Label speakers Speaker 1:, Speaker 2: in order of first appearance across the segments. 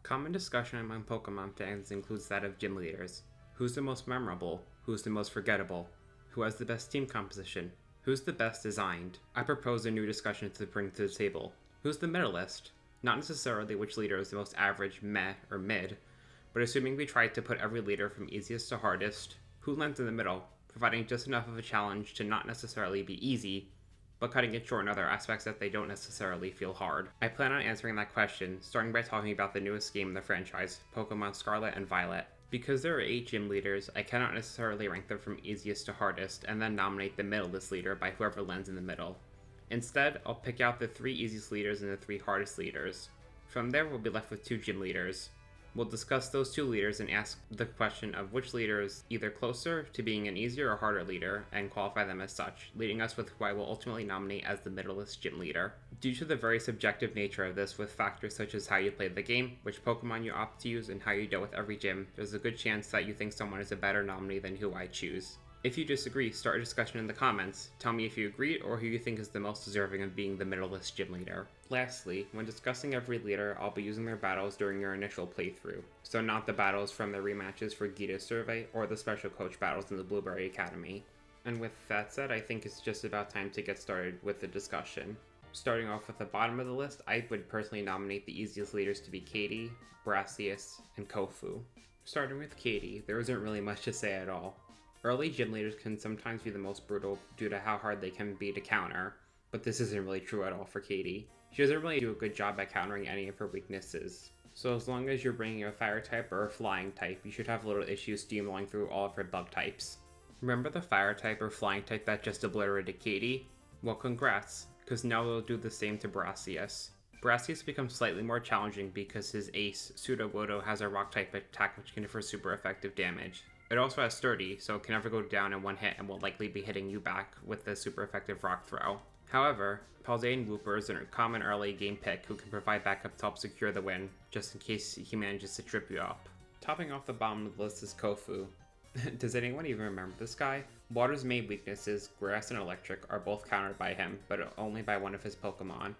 Speaker 1: Common discussion among Pokemon fans includes that of gym leaders. Who's the most memorable? Who's the most forgettable? Who has the best team composition? Who's the best designed? I propose a new discussion to bring to the table. Who's the Middlest? Not necessarily which leader is the most average, meh, or mid, but assuming we tried to put every leader from easiest to hardest, who lands in the middle, providing just enough of a challenge to not necessarily be easy, but cutting it short in other aspects that they don't necessarily feel hard. I plan on answering that question, starting by talking about the newest game in the franchise, Pokemon Scarlet and Violet. Because there are 8 gym leaders, I cannot necessarily rank them from easiest to hardest, and then nominate the middlest leader by whoever lands in the middle. Instead, I'll pick out the 3 easiest leaders and the 3 hardest leaders. From there, we'll be left with 2 gym leaders. We'll discuss those 2 leaders and ask the question of which leader is either closer to being an easier or harder leader, and qualify them as such, leading us with who I will ultimately nominate as the middlest gym leader. Due to the very subjective nature of this, with factors such as how you played the game, which Pokemon you opt to use, and how you dealt with every gym, there's a good chance that you think someone is a better nominee than who I choose. If you disagree, start a discussion in the comments. Tell me if you agree or who you think is the most deserving of being the middlest gym leader. Lastly, when discussing every leader, I'll be using their battles during your initial playthrough, so not the battles from the rematches for Gita's survey or the special coach battles in the Blueberry Academy. And with that said, I think it's just about time to get started with the discussion. Starting off with the bottom of the list, I would personally nominate the easiest leaders to be Katy, Brassius, and Kofu. Starting with Katy, there isn't really much to say at all. Early gym leaders can sometimes be the most brutal due to how hard they can be to counter, but this isn't really true at all for Katy. She doesn't really do a good job at countering any of her weaknesses, so as long as you're bringing a fire type or a flying type, you should have little issues steamrolling through all of her bug types. Remember the fire type or flying type that just obliterated Katy? Well, congrats, because now they'll do the same to Brassius. Brassius becomes slightly more challenging because his ace, Sudowoodo, has a rock type attack which can defer super effective damage. It also has Sturdy, so it can never go down in one hit and will likely be hitting you back with the super effective rock throw. However, Paldean Wooper is a common early game pick who can provide backup to help secure the win, just in case he manages to trip you up. Topping off the bottom of the list is Kofu. Does anyone even remember this guy? Water's main weaknesses, Grass and Electric, are both countered by him, but only by one of his Pokemon.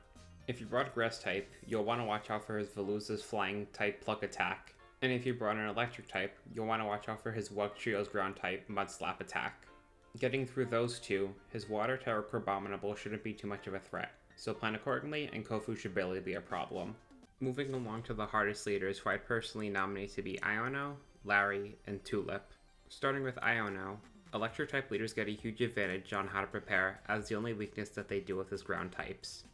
Speaker 1: If you brought Grass type, you'll want to watch out for his Veluza's flying type Pluck attack. And if you brought an electric type, you'll want to watch out for his Wugtrio's ground type Mud Slap attack. Getting through those 2, his water type Crabominable shouldn't be too much of a threat, so plan accordingly and Kofu should barely be a problem. Moving along to the hardest leaders who I personally nominate to be Iono, Larry, and Tulip. Starting with Iono, electric type leaders get a huge advantage on how to prepare, as the only weakness that they deal with is ground types.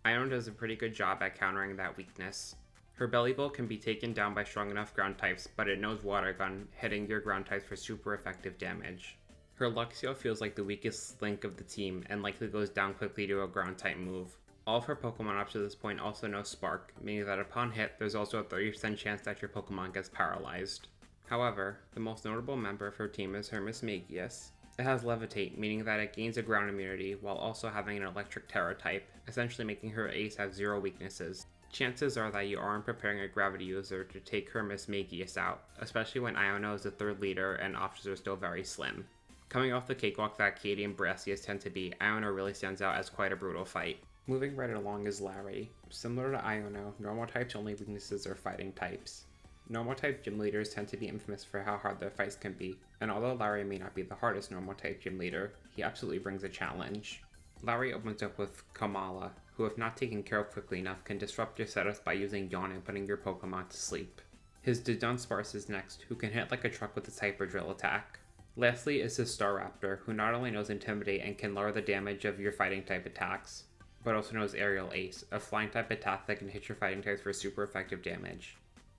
Speaker 1: Iono does a pretty good job at countering that weakness. Her Belly Bolt can be taken down by strong enough ground types, but it knows Water Gun, hitting your ground types for super effective damage. Her Luxio feels like the weakest link of the team, and likely goes down quickly to a ground type move. All of her Pokemon up to this point also know Spark, meaning that upon hit, there's also a 30% chance that your Pokemon gets paralyzed. However, the most notable member of her team is her Mismagius. It has Levitate, meaning that it gains a ground immunity while also having an electric Terra type, essentially making her ace have 0 weaknesses. Chances are that you aren't preparing a gravity user to take her Mismagius out, especially when Iono is the 3rd leader and options are still very slim. Coming off the cakewalk that Katy and Brassius tend to be, Iono really stands out as quite a brutal fight. Moving right along is Larry. Similar to Iono, normal types' only weaknesses are fighting types. Normal type gym leaders tend to be infamous for how hard their fights can be, and although Larry may not be the hardest normal type gym leader, he absolutely brings a challenge. Larry opens up with Kamala, who if not taken care of quickly enough can disrupt your setups by using Yawn and putting your Pokemon to sleep. His Dunsparce is next, who can hit like a truck with its Hyper Drill attack. Lastly is his Staraptor, who not only knows Intimidate and can lower the damage of your fighting type attacks, but also knows Aerial Ace, a flying type attack that can hit your fighting types for super effective damage.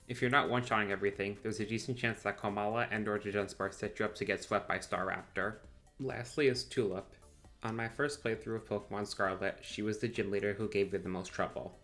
Speaker 1: If you're not one-shotting everything, there's a decent chance that Kamala and or Dunsparce set you up to get swept by Staraptor. Lastly is Tulip. On my first playthrough of Pokemon Scarlet, she was the gym leader who gave me the most trouble.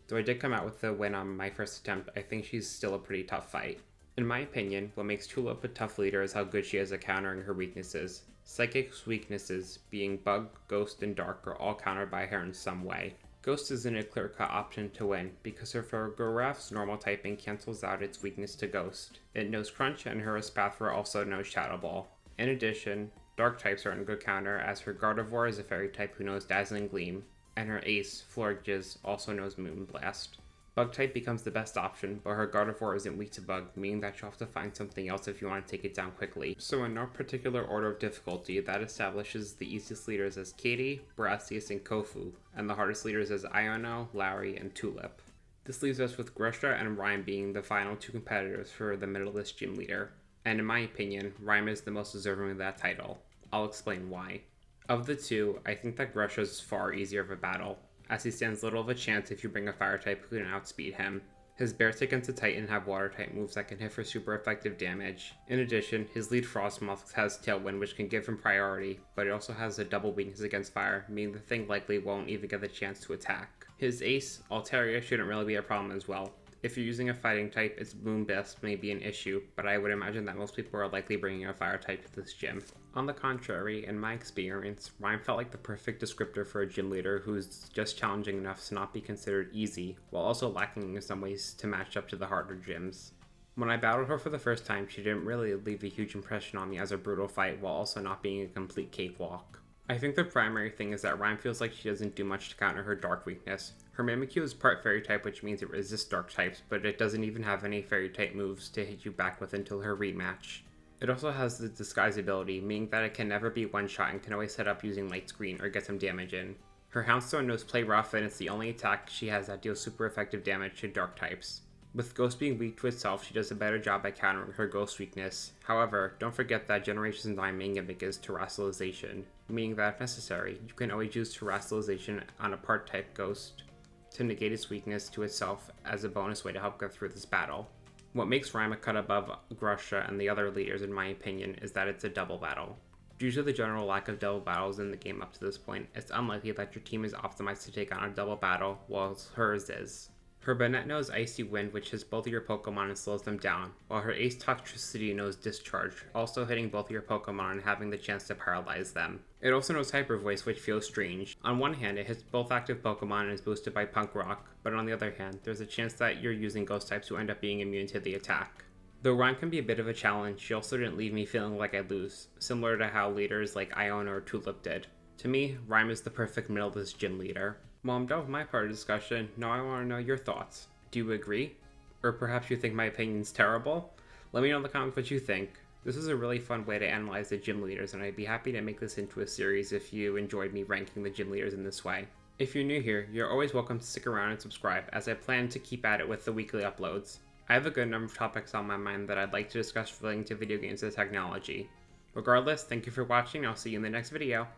Speaker 1: Though I did come out with the win on my first attempt, I think she's still a pretty tough fight. In my opinion, what makes Tulip a tough leader is how good she is at countering her weaknesses. Psychic's weaknesses, being Bug, Ghost, and Dark, are all countered by her in some way. Ghost isn't a clear-cut option to win, because her Farigiraf's normal typing cancels out its weakness to Ghost. It knows Crunch, and her Espathra also knows Shadow Ball. In addition, Dark types are in good counter, as her Gardevoir is a fairy type who knows Dazzling Gleam, and her ace, Florges, also knows Moonblast. Bug type becomes the best option, but her Gardevoir isn't weak to bug, meaning that you'll have to find something else if you want to take it down quickly. So in no particular order of difficulty, that establishes the easiest leaders as Katy, Brassius, and Kofu, and the hardest leaders as Iono, Larry, and Tulip. This leaves us with Grusha and Ryme being the final two competitors for the Middlest gym leader, and in my opinion, Ryme is the most deserving of that title. I'll explain why. Of the two, I think that Grusha is far easier of a battle, as he stands little of a chance if you bring a fire type who can outspeed him. His bear tick and Titan have water type moves that can hit for super effective damage. In addition, his lead Frostmoth has Tailwind, which can give him priority, but it also has a double weakness against fire, meaning the thing likely won't even get the chance to attack. His ace, Altaria, shouldn't really be a problem as well. If you're using a fighting type, its Moonbeast may be an issue, but I would imagine that most people are likely bringing a fire type to this gym. On the contrary, in my experience, Ryme felt like the perfect descriptor for a gym leader who's just challenging enough to not be considered easy, while also lacking in some ways to match up to the harder gyms. When I battled her for the first time, she didn't really leave a huge impression on me as a brutal fight while also not being a complete cakewalk. I think the primary thing is that Ryme feels like she doesn't do much to counter her dark weakness. Her Mimikyu is part fairy type, which means it resists dark types, but it doesn't even have any fairy type moves to hit you back with until her rematch. It also has the disguise ability, meaning that it can never be one-shot and can always set up using light screen or get some damage in. Her Houndstone knows play rough, and it's the only attack she has that deals super effective damage to dark types. With Ghost being weak to itself, she does a better job at countering her Ghost weakness. However, don't forget that Generation 9 main gimmick is Terrestrialization, meaning that if necessary, you can always use Terrestrialization on a part-type Ghost to negate its weakness to itself as a bonus way to help get through this battle. What makes Ryme a cut above Grusha and the other leaders in my opinion is that it's a double battle. Due to the general lack of double battles in the game up to this point, it's unlikely that your team is optimized to take on a double battle, whilst hers is. Her Banette knows Icy Wind, which hits both of your Pokemon and slows them down, while her Ace Toxicity knows Discharge, also hitting both of your Pokemon and having the chance to paralyze them. It also knows Hyper Voice, which feels strange. On one hand, it hits both active Pokemon and is boosted by Punk Rock, but on the other hand, there's a chance that you're using Ghost types who end up being immune to the attack. Though Ryme can be a bit of a challenge, she also didn't leave me feeling like I'd lose, similar to how leaders like Iono or Tulip did. To me, Ryme is the perfect Middlest gym leader. While I'm done with my part of the discussion, now I want to know your thoughts. Do you agree? Or perhaps you think my opinion's terrible? Let me know in the comments what you think. This is a really fun way to analyze the gym leaders, and I'd be happy to make this into a series if you enjoyed me ranking the gym leaders in this way. If you're new here, you're always welcome to stick around and subscribe, as I plan to keep at it with the weekly uploads. I have a good number of topics on my mind that I'd like to discuss relating to video games and technology. Regardless, thank you for watching, and I'll see you in the next video.